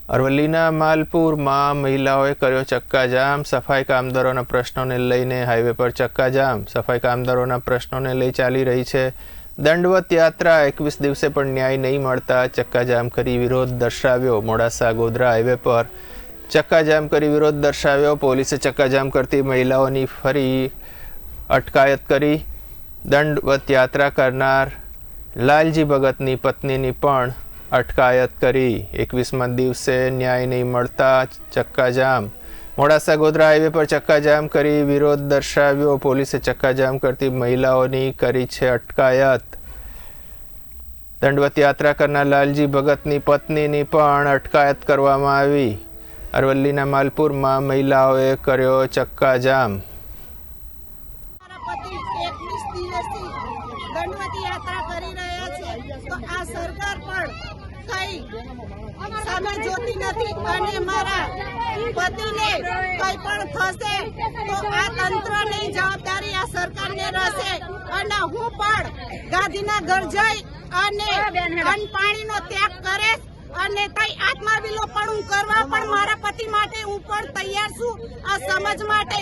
અરવલ્લીના માલપુરમાં મહિલાઓએ કર્યો ચક્કાજામ। સફાઈ કામદારોના પ્રશ્નોને લઈને હાઈવે પર ચક્કાજામ। સફાઈ કામદારોના પ્રશ્નોને લઈ ચાલી રહી છે દંડવત યાત્રા। 21 દિવસે પણ ન્યાય નહીં મળતા ચક્કાજામ કરી વિરોધ દર્શાવ્યો। મોડાસા ગોધરા હાઈવે પર ચક્કાજામ કરી વિરોધ દર્શાવ્યો। પોલીસે ચક્કાજામ કરતી મહિલાઓની ફરી અટકાયત કરી। દંડવત યાત્રા કરનાર લાલજી ભગતની પત્નીની પણ અટકાયત કરી। 21મા દિવસે ન્યાય નહીં મળતા ચક્કાજામ। મોડાસા ગોધરા હાઈવે પર ચક્કાજામ કરી વિરોધ દર્શાવ્યો। પોલીસે ચક્કાજામ કરતી મહિલાઓની કરી છે અટકાયત। દંડવત યાત્રા કરનાર લાલજી ભગતની પત્નીની પણ અટકાયત કરવામાં આવી। અરવલ્લીના માલપુરમાં મહિલાઓએ કર્યો ચક્કાજામ। દંડવત યાત્રા કરી રહ્યા છે તો આ સરકાર પણ કઈ સામે જોતી નથી અને મારા પતિને કઈ પણ થશે તો આ તંત્રની જવાબદારી આ સરકારને રહેશે। અને હું પણ ગાંધીનગર જઈ અને અન્ન પાણીનો ત્યાગ કરે અને કઈ આત્મવિલોપન કરવા પણ મારા પતિ માટે હું પણ તૈયાર છું। આ સમજ માટે